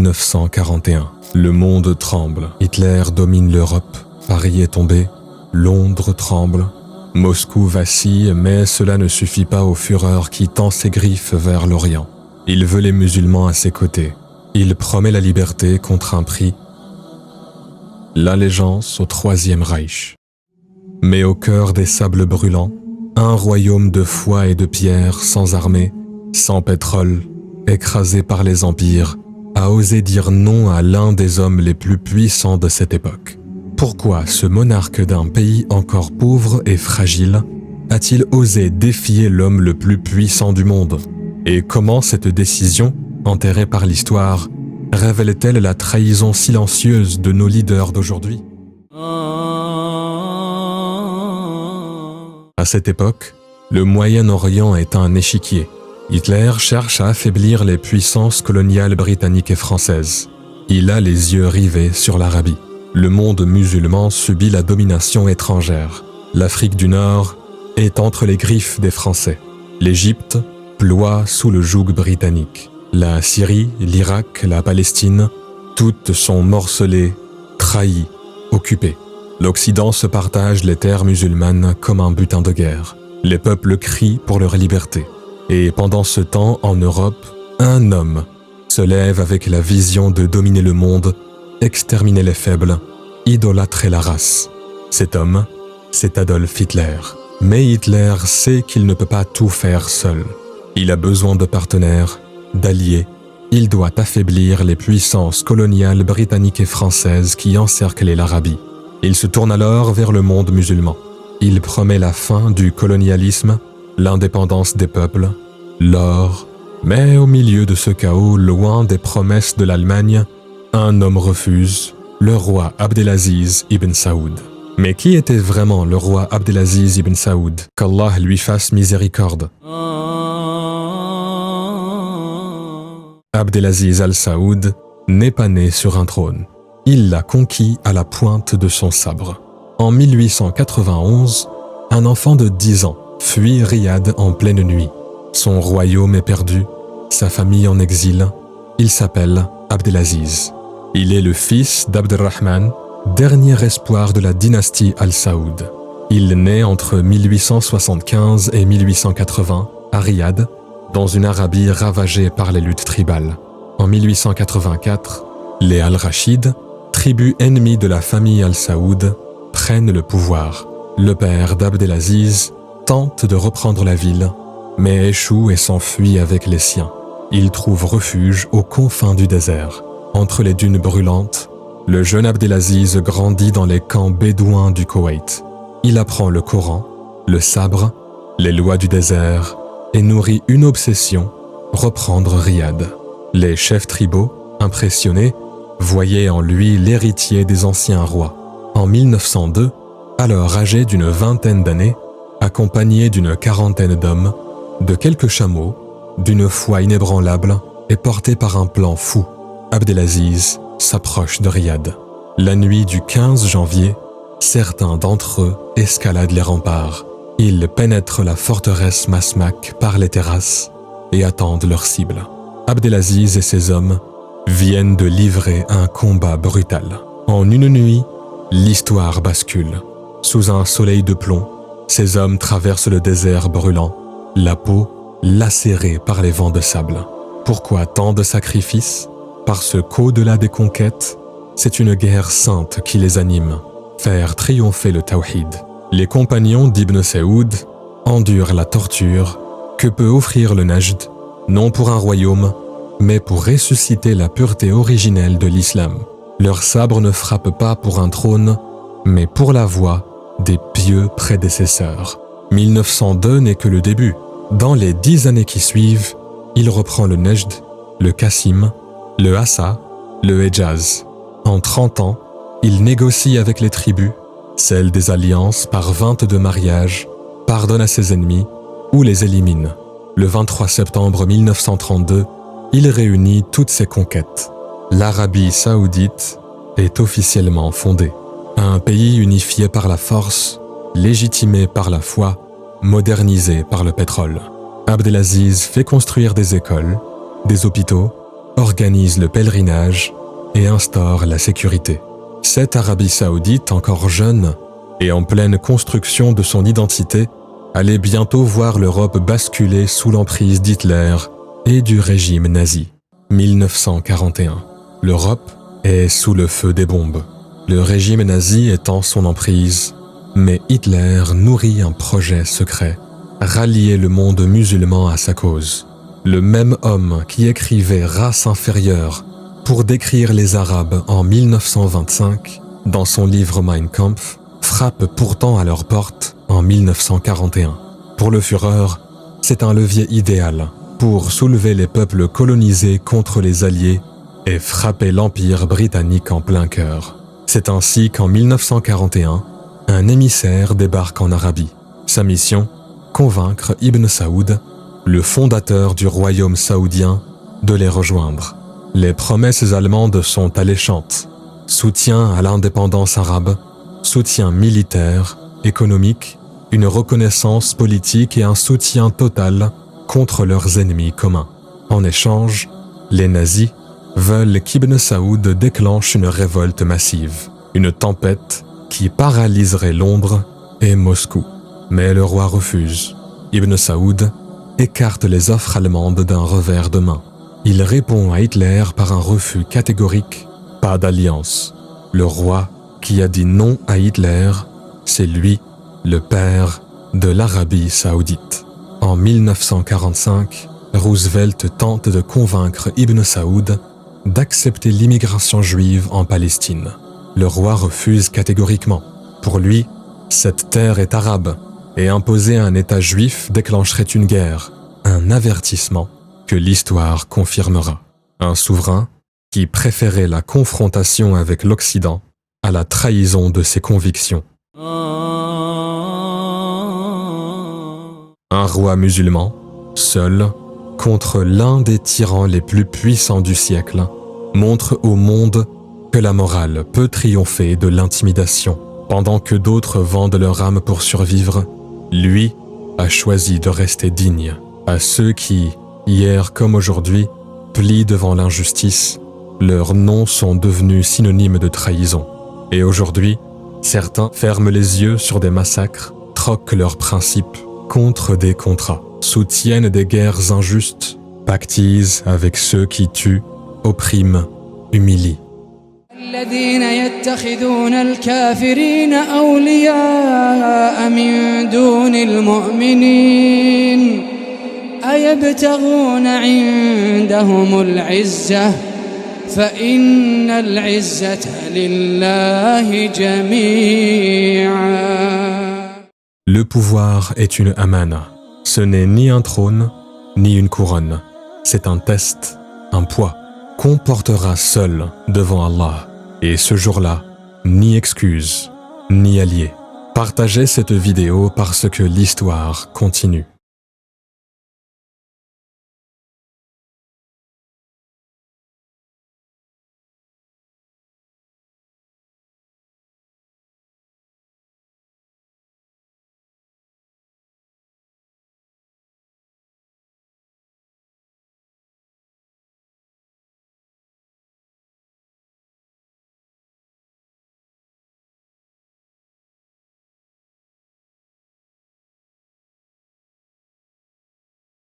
1941. Le monde tremble. Hitler domine l'Europe. Paris est tombé. Londres tremble. Moscou vacille, mais cela ne suffit pas au Führer qui tend ses griffes vers l'Orient. Il veut les musulmans à ses côtés. Il promet la liberté contre un prix, l'allégeance au Troisième Reich. Mais au cœur des sables brûlants, un royaume de foi et de pierre, sans armée, sans pétrole, écrasé par les empires, a osé dire non à l'un des hommes les plus puissants de cette époque. Pourquoi ce monarque d'un pays encore pauvre et fragile a-t-il osé défier l'homme le plus puissant du monde? Et comment cette décision, enterrée par l'histoire, révèle-t-elle la trahison silencieuse de nos leaders d'aujourd'hui? À cette époque, le Moyen-Orient est un échiquier. Hitler cherche à affaiblir les puissances coloniales britanniques et françaises. Il a les yeux rivés sur l'Arabie. Le monde musulman subit la domination étrangère. L'Afrique du Nord est entre les griffes des Français. L'Égypte ploie sous le joug britannique. La Syrie, l'Irak, la Palestine, toutes sont morcelées, trahies, occupées. L'Occident se partage les terres musulmanes comme un butin de guerre. Les peuples crient pour leur liberté. Et pendant ce temps, en Europe, un homme se lève avec la vision de dominer le monde, exterminer les faibles, idolâtrer la race. Cet homme, c'est Adolf Hitler. Mais Hitler sait qu'il ne peut pas tout faire seul. Il a besoin de partenaires, d'alliés. Il doit affaiblir les puissances coloniales britanniques et françaises qui encerclaient l'Arabie. Il se tourne alors vers le monde musulman. Il promet la fin du colonialisme, l'indépendance des peuples, l'or. Mais au milieu de ce chaos, loin des promesses de l'Allemagne, un homme refuse, le roi Abdelaziz ibn Saoud. Mais qui était vraiment le roi Abdelaziz ibn Saoud? Qu'Allah lui fasse miséricorde. Abdelaziz al-Saoud n'est pas né sur un trône. Il l'a conquis à la pointe de son sabre. En 1891, un enfant de 10 ans fuit Riyad en pleine nuit. Son royaume est perdu, sa famille en exil. Il s'appelle Abdelaziz. Il est le fils d'Abderrahman, dernier espoir de la dynastie al-Saoud. Il naît entre 1875 et 1880 à Riyad, dans une Arabie ravagée par les luttes tribales. En 1884, les Al-Rachid, tribu ennemie de la famille al-Saoud, prennent le pouvoir. Le père d'Abdelaziz tente de reprendre la ville, mais échoue et s'enfuit avec les siens. Il trouve refuge aux confins du désert. Entre les dunes brûlantes, le jeune Abdelaziz grandit dans les camps bédouins du Koweït. Il apprend le Coran, le sabre, les lois du désert et nourrit une obsession, reprendre Riyad. Les chefs tribaux, impressionnés, voyaient en lui l'héritier des anciens rois. En 1902, alors âgé d'une vingtaine d'années, accompagné d'une quarantaine d'hommes, de quelques chameaux, d'une foi inébranlable et porté par un plan fou, Abdelaziz s'approche de Riyad. La nuit du 15 janvier, certains d'entre eux escaladent les remparts. Ils pénètrent la forteresse Masmak par les terrasses et attendent leur cible. Abdelaziz et ses hommes viennent de livrer un combat brutal. En une nuit, l'histoire bascule. Sous un soleil de plomb, ces hommes traversent le désert brûlant, la peau lacérée par les vents de sable. Pourquoi tant de sacrifices? Parce qu'au-delà des conquêtes, c'est une guerre sainte qui les anime, faire triompher le tawhid. Les compagnons d'Ibn Saoud endurent la torture que peut offrir le Najd, non pour un royaume, mais pour ressusciter la pureté originelle de l'islam. Leur sabre ne frappe pas pour un trône, mais pour la voix des pieux prédécesseurs. 1902 n'est que le début. Dans les 10 années qui suivent, il reprend le Najd, le Qasim, le Hassa, le Hejaz. En 30 ans, il négocie avec les tribus, scelle des alliances par 22 mariages, pardonne à ses ennemis ou les élimine. Le 23 septembre 1932, il réunit toutes ses conquêtes. L'Arabie saoudite est officiellement fondée. Un pays unifié par la force, légitimé par la foi, modernisé par le pétrole. Abdelaziz fait construire des écoles, des hôpitaux, organise le pèlerinage et instaure la sécurité. Cette Arabie saoudite encore jeune et en pleine construction de son identité allait bientôt voir l'Europe basculer sous l'emprise d'Hitler et du régime nazi. 1941. L'Europe est sous le feu des bombes. Le régime nazi est en son emprise, mais Hitler nourrit un projet secret, rallier le monde musulman à sa cause. Le même homme qui écrivait « race inférieure » pour décrire les Arabes en 1925 dans son livre Mein Kampf, frappe pourtant à leur porte en 1941. Pour le Führer, c'est un levier idéal pour soulever les peuples colonisés contre les Alliés et frapper l'Empire britannique en plein cœur. C'est ainsi qu'en 1941, un émissaire débarque en Arabie. Sa mission, convaincre Ibn Saoud, le fondateur du royaume saoudien, de les rejoindre. Les promesses allemandes sont alléchantes. Soutien à l'indépendance arabe, soutien militaire, économique, une reconnaissance politique et un soutien total contre leurs ennemis communs. En échange, les nazis veulent qu'Ibn Saoud déclenche une révolte massive, une tempête qui paralyserait Londres et Moscou. Mais le roi refuse. Ibn Saoud écarte les offres allemandes d'un revers de main. Il répond à Hitler par un refus catégorique, pas d'alliance. Le roi qui a dit non à Hitler, c'est lui, le père de l'Arabie saoudite. En 1945, Roosevelt tente de convaincre Ibn Saoud d'accepter l'immigration juive en Palestine. Le roi refuse catégoriquement. Pour lui, cette terre est arabe et imposer un État juif déclencherait une guerre, un avertissement que l'histoire confirmera. Un souverain qui préférait la confrontation avec l'Occident à la trahison de ses convictions. Un roi musulman, seul, contre l'un des tyrans les plus puissants du siècle, montre au monde que la morale peut triompher de l'intimidation. Pendant que d'autres vendent leur âme pour survivre, lui a choisi de rester digne. À ceux qui, hier comme aujourd'hui, plient devant l'injustice, leurs noms sont devenus synonymes de trahison. Et aujourd'hui, certains ferment les yeux sur des massacres, troquent leurs principes contre des contrats, soutiennent des guerres injustes, pactisent avec ceux qui tuent, oppriment, humilient. الذين يتخذون الكافرين أولياء من دون المؤمنين أيبتغون عندهم العزة فإن العزة لله جميعا. Le pouvoir est une amana. Ce n'est ni un trône, ni une couronne. C'est un test, un poids qu'on portera seul devant Allah. Et ce jour-là, ni excuse, ni allié. Partagez cette vidéo parce que l'histoire continue.